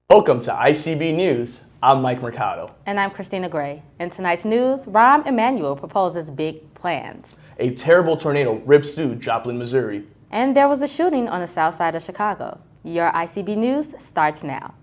Welcome to ICB News. I'm Mike Mercado. And I'm Christina Gray. In tonight's news, Rahm Emanuel proposes big plans. A terrible tornado rips through Joplin, Missouri. And there was a shooting on the south side of Chicago. Your ICB News starts now.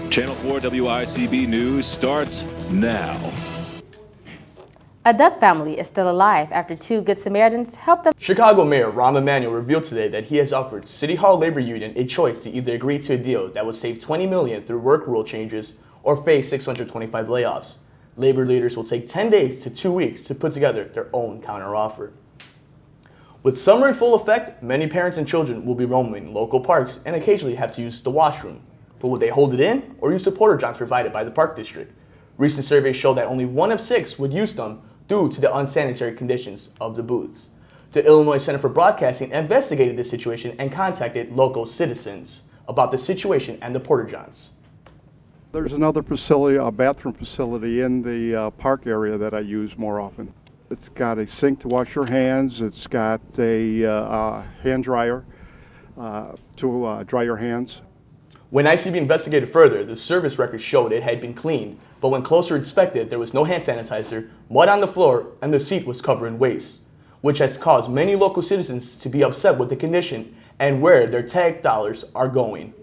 Channel 4 WICB News starts now. A duck family is still alive after two Good Samaritans helped them. Chicago Mayor Rahm Emanuel revealed today that he has offered City Hall Labor Union a choice to either agree to a deal that would save $20 million through work rule changes or face 625 layoffs. Labor leaders will take 10 days to 2 weeks to put together their own counteroffer. With summer in full effect, many parents and children will be roaming local parks and occasionally have to use the washroom. But would they hold it in or use the porta johns provided by the park district? Recent surveys show that only 1 of 6 would use them due to the unsanitary conditions of the booths. The Illinois Center for Broadcasting investigated this situation and contacted local citizens about the situation and the porta johns. There's another facility, a bathroom facility in the park area that I use more often. It's got a sink to wash your hands. It's got a hand dryer to dry your hands. When ICB investigated further, the service records showed it had been cleaned, but when closer inspected, there was no hand sanitizer, mud on the floor, and the seat was covered in waste, which has caused many local citizens to be upset with the condition and where their tax dollars are going.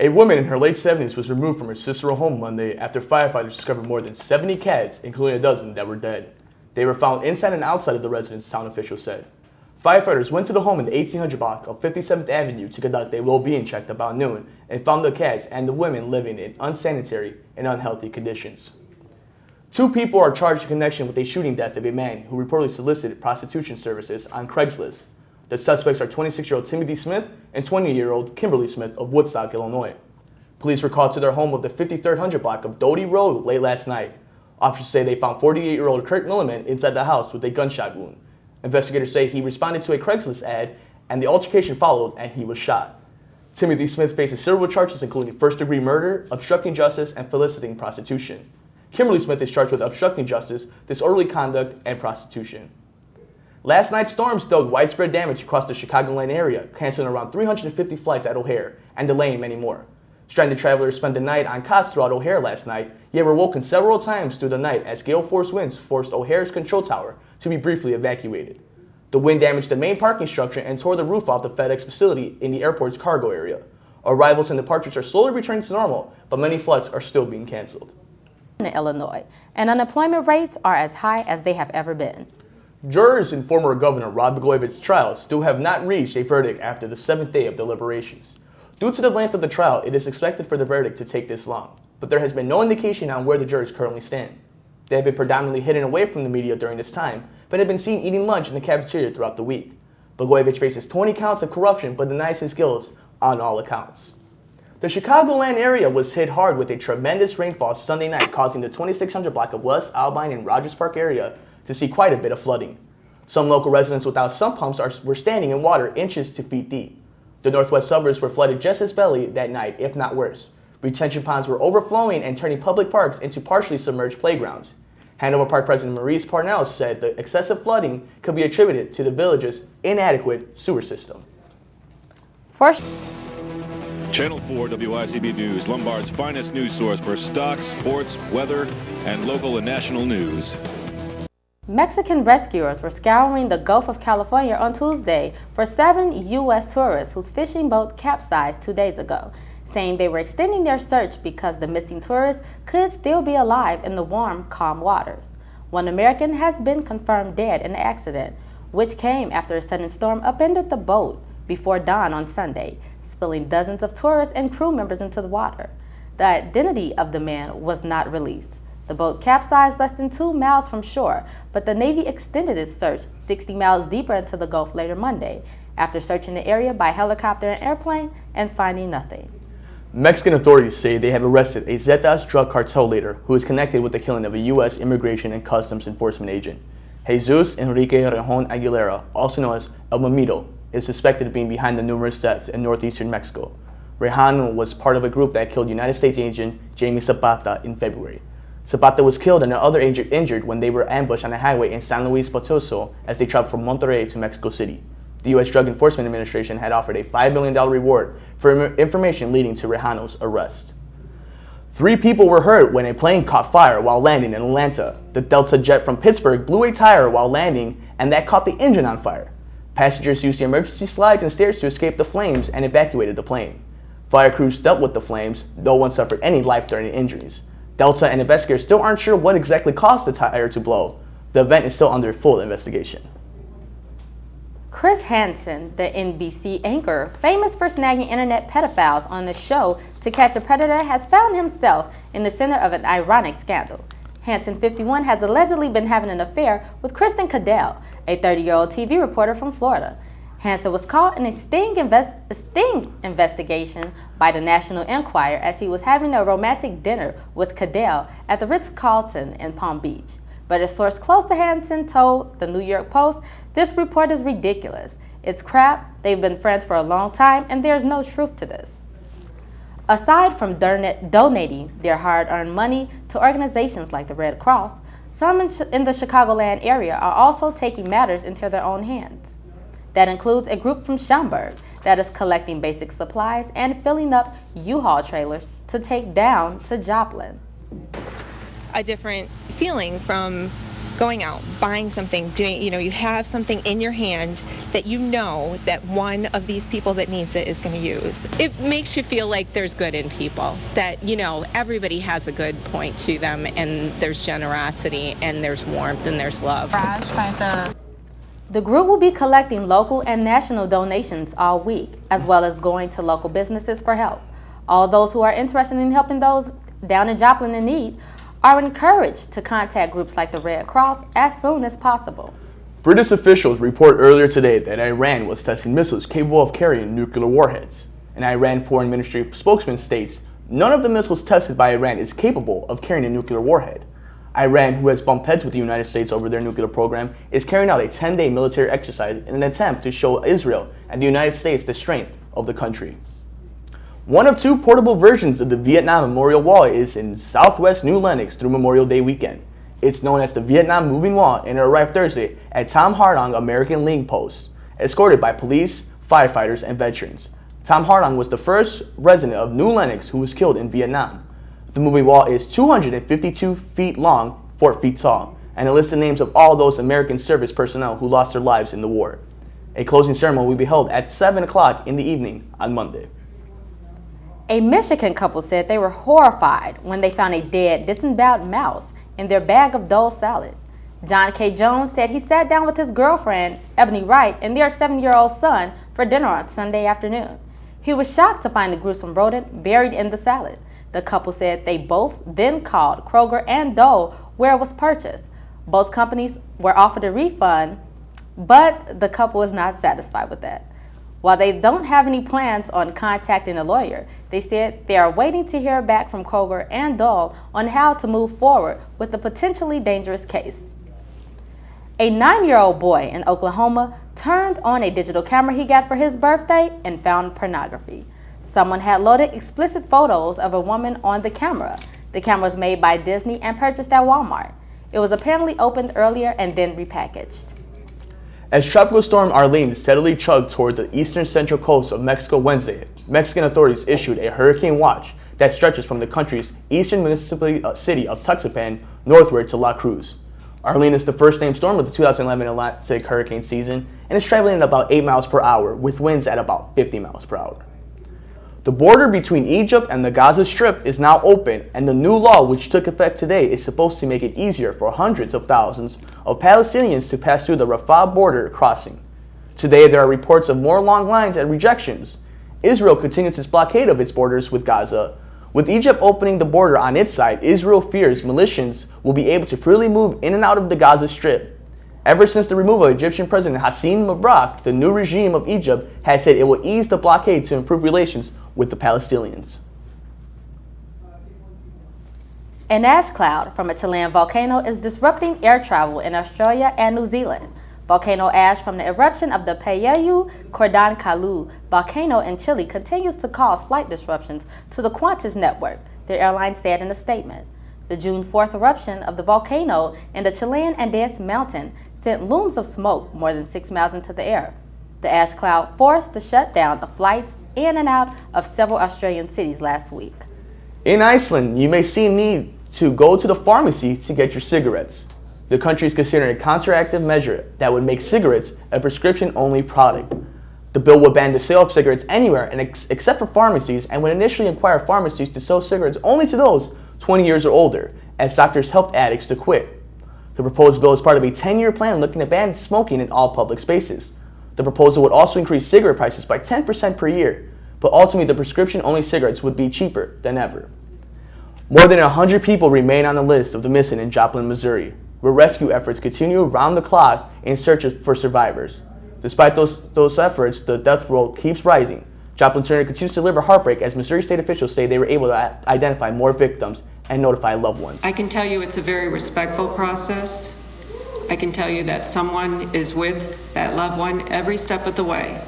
A woman in her late 70s was removed from her Cicero home Monday after firefighters discovered more than 70 cats, including a dozen that were dead. They were found inside and outside of the residence, town officials said. Firefighters went to the home in the 1800 block of 57th Avenue to conduct a well-being check about noon and found the cats and the women living in unsanitary and unhealthy conditions. 2 people are charged in connection with a shooting death of a man who reportedly solicited prostitution services on Craigslist. The suspects are 26-year-old Timothy Smith and 20-year-old Kimberly Smith of Woodstock, Illinois. Police were called to their home of the 5300 block of Doty Road late last night. Officers say they found 48-year-old Kurt Milliman inside the house with a gunshot wound. Investigators say he responded to a Craigslist ad and the altercation followed and he was shot. Timothy Smith faces several charges including first-degree murder, obstructing justice, and soliciting prostitution. Kimberly Smith is charged with obstructing justice, disorderly conduct, and prostitution. Last night's storms dealt widespread damage across the Chicagoland area, canceling around 350 flights at O'Hare and delaying many more. Stranded travelers spent the night on cots throughout O'Hare last night, yet were woken several times through the night as gale force winds forced O'Hare's control tower to be briefly evacuated. The wind damaged the main parking structure and tore the roof off the FedEx facility in the airport's cargo area. Arrivals and departures are slowly returning to normal, but many flights are still being canceled. In Illinois, and unemployment rates are as high as they have ever been. Jurors in former Governor Rod Blagojevich's trial still have not reached a verdict after the 7th day of deliberations. Due to the length of the trial, it is expected for the verdict to take this long, but there has been no indication on where the jurors currently stand. They have been predominantly hidden away from the media during this time, but have been seen eating lunch in the cafeteria throughout the week. Blagojevich faces 20 counts of corruption but denies his guilt on all accounts. The Chicagoland area was hit hard with a tremendous rainfall Sunday night, causing the 2600 block of West Albine and Rogers Park area to see quite a bit of flooding. Some local residents without sump pumps were standing in water inches to feet deep. The northwest suburbs were flooded just as badly that night, if not worse. Retention ponds were overflowing and turning public parks into partially submerged playgrounds. Hanover Park President Maurice Parnell said the excessive flooding could be attributed to the village's inadequate sewer system. Channel 4 WICB News, Lombard's finest news source for stocks, sports, weather, and local and national news. Mexican rescuers were scouring the Gulf of California on Tuesday for 7 U.S. tourists whose fishing boat capsized 2 days ago, saying they were extending their search because the missing tourists could still be alive in the warm, calm waters. One American has been confirmed dead in the accident, which came after a sudden storm upended the boat before dawn on Sunday, spilling dozens of tourists and crew members into the water. The identity of the man was not released. The boat capsized less than 2 miles from shore, but the Navy extended its search 60 miles deeper into the Gulf later Monday, after searching the area by helicopter and airplane and finding nothing. Mexican authorities say they have arrested a Zetas drug cartel leader who is connected with the killing of a U.S. Immigration and Customs Enforcement agent. Jesus Enrique Rejon Aguilera, also known as El Mamito, is suspected of being behind the numerous deaths in northeastern Mexico. Rejon was part of a group that killed United States agent Jamie Zapata in February. Zapata was killed and another injured when they were ambushed on a highway in San Luis Potosi as they traveled from Monterrey to Mexico City. The U.S. Drug Enforcement Administration had offered a $5 million reward for information leading to Rejano's arrest. 3 people were hurt when a plane caught fire while landing in Atlanta. The Delta jet from Pittsburgh blew a tire while landing, and that caught the engine on fire. Passengers used the emergency slides and stairs to escape the flames and evacuated the plane. Fire crews dealt with the flames. No one suffered any life-threatening injuries. Delta and investigators still aren't sure what exactly caused the tire to blow. The event is still under full investigation. Chris Hansen, the NBC anchor, famous for snagging internet pedophiles on the show To Catch a Predator, has found himself in the center of an ironic scandal. Hansen, 51, has allegedly been having an affair with Kristen Cadell, a 30-year-old TV reporter from Florida. Hansen was caught in a sting investigation by the National Enquirer as he was having a romantic dinner with Cadell at the Ritz-Carlton in Palm Beach. But a source close to Hansen told the New York Post, "This report is ridiculous. It's crap. They've been friends for a long time, and there's no truth to this." Aside from donating their hard-earned money to organizations like the Red Cross, some in the Chicagoland area are also taking matters into their own hands. That includes a group from Schaumburg that is collecting basic supplies and filling up U-Haul trailers to take down to Joplin. A different feeling from going out, buying something, doing, you have something in your hand that you know that one of these people that needs it is going to use. It makes you feel like there's good in people, that, everybody has a good point to them, and there's generosity, and there's warmth, and there's love. The group will be collecting local and national donations all week, as well as going to local businesses for help. All those who are interested in helping those down in Joplin in need are encouraged to contact groups like the Red Cross as soon as possible. British officials report earlier today that Iran was testing missiles capable of carrying nuclear warheads. An Iran Foreign Ministry spokesman states none of the missiles tested by Iran is capable of carrying a nuclear warhead. Iran, who has bumped heads with the United States over their nuclear program, is carrying out a 10-day military exercise in an attempt to show Israel and the United States the strength of the country. One of 2 portable versions of the Vietnam Memorial Wall is in southwest New Lenox through Memorial Day weekend. It's known as the Vietnam Moving Wall, and it arrived Thursday at Tom Hardong American League Post, escorted by police, firefighters, and veterans. Tom Hardong was the first resident of New Lenox who was killed in Vietnam. The moving wall is 252 feet long, 4 feet tall, and it lists the names of all those American service personnel who lost their lives in the war. A closing ceremony will be held at 7 o'clock in the evening on Monday. A Michigan couple said they were horrified when they found a dead, disemboweled mouse in their bag of Dole salad. John K. Jones said he sat down with his girlfriend, Ebony Wright, and their 7-year-old son for dinner on Sunday afternoon. He was shocked to find the gruesome rodent buried in the salad. The couple said they both then called Kroger and Dole where it was purchased. Both companies were offered a refund, but the couple is not satisfied with that. While they don't have any plans on contacting a lawyer, they said they are waiting to hear back from Kroger and Dole on how to move forward with the potentially dangerous case. A 9-year-old boy in Oklahoma turned on a digital camera he got for his birthday and found pornography. Someone had loaded explicit photos of a woman on the camera. The camera was made by Disney and purchased at Walmart. It was apparently opened earlier and then repackaged. As Tropical Storm Arlene steadily chugged toward the eastern central coast of Mexico Wednesday, Mexican authorities issued a hurricane watch that stretches from the country's eastern municipal city of Tuxpan northward to La Cruz. Arlene is the first named storm of the 2011 Atlantic hurricane season and is traveling at about 8 miles per hour with winds at about 50 miles per hour. The border between Egypt and the Gaza Strip is now open, and the new law, which took effect today, is supposed to make it easier for hundreds of thousands of Palestinians to pass through the Rafah border crossing. Today, there are reports of more long lines and rejections. Israel continues its blockade of its borders with Gaza. With Egypt opening the border on its side, Israel fears militias will be able to freely move in and out of the Gaza Strip. Ever since the removal of Egyptian President Hosni Mubarak, the new regime of Egypt has said it will ease the blockade to improve relations with the Palestinians. An ash cloud from a Chilean volcano is disrupting air travel in Australia and New Zealand. Volcano ash from the eruption of the Payayu Cordancalu volcano in Chile continues to cause flight disruptions to the Qantas network, the airline said in a statement. The June 4th eruption of the volcano in the Chilean Andes mountain sent looms of smoke more than 6 miles into the air. The ash cloud forced the shutdown of flights in and out of several Australian cities last week. In Iceland, you may see a need to go to the pharmacy to get your cigarettes. The country is considering a counteractive measure that would make cigarettes a prescription-only product. The bill would ban the sale of cigarettes anywhere except for pharmacies and would initially require pharmacies to sell cigarettes only to those 20 years or older, as doctors helped addicts to quit. The proposed bill is part of a 10-year plan looking to ban smoking in all public spaces. The proposal would also increase cigarette prices by 10% per year, but ultimately the prescription-only cigarettes would be cheaper than ever. More than 100 people remain on the list of the missing in Joplin, Missouri, where rescue efforts continue around the clock in search for survivors. Despite those efforts, the death roll keeps rising. Joplin Turner continues to deliver heartbreak as Missouri state officials say they were able to identify more victims and notify loved ones. I can tell you it's a very respectful process. I can tell you that someone is with that loved one every step of the way.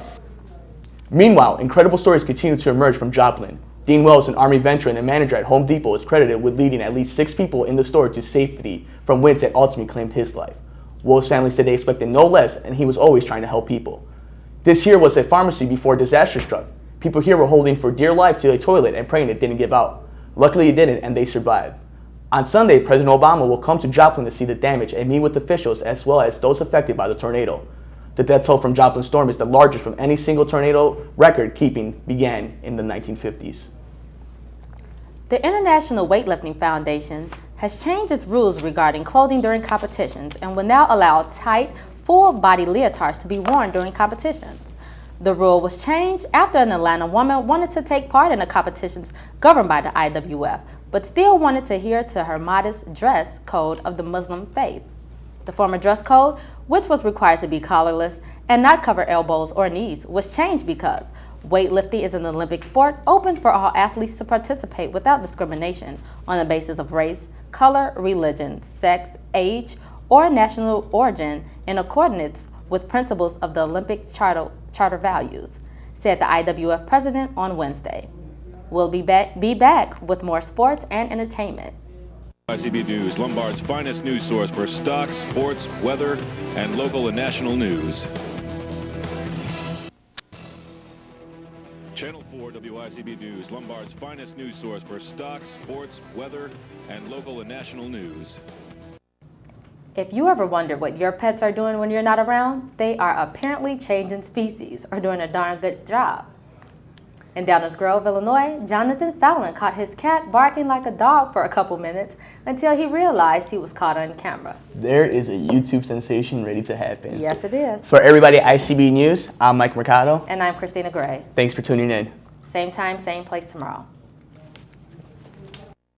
Meanwhile, incredible stories continue to emerge from Joplin. Dean Wells, an Army veteran and manager at Home Depot, is credited with leading at least 6 people in the store to safety from winds that ultimately claimed his life. Wells' family said they expected no less, and he was always trying to help people. This here was a pharmacy before disaster struck. People here were holding for dear life to a toilet and praying it didn't give out. Luckily it didn't, and they survived. On Sunday, President Obama will come to Joplin to see the damage and meet with officials as well as those affected by the tornado. The death toll from Joplin storm is the largest from any single tornado record-keeping began in the 1950s. The International Weightlifting Foundation has changed its rules regarding clothing during competitions and will now allow tight, full-body leotards to be worn during competitions. The rule was changed after an Atlanta woman wanted to take part in the competitions governed by the IWF, but still wanted to adhere to her modest dress code of the Muslim faith. The former dress code, which was required to be collarless and not cover elbows or knees, was changed because weightlifting is an Olympic sport open for all athletes to participate without discrimination on the basis of race, color, religion, sex, age, or national origin in accordance with principles of the Olympic Charter values, said the IWF president on Wednesday. We'll be back with more sports and entertainment. ICB News, Lombard's finest news source for stocks, sports, weather, and local and national news. Channel 4 WICB News, Lombard's finest news source for stocks, sports, weather, and local and national news. If you ever wonder what your pets are doing when you're not around, they are apparently changing species or doing a darn good job. In Downers Grove, Illinois, Jonathan Fallon caught his cat barking like a dog for a couple minutes until he realized he was caught on camera. There is a YouTube sensation ready to happen. Yes, it is. For everybody at ICB News, I'm Mike Mercado. And I'm Christina Gray. Thanks for tuning in. Same time, same place tomorrow.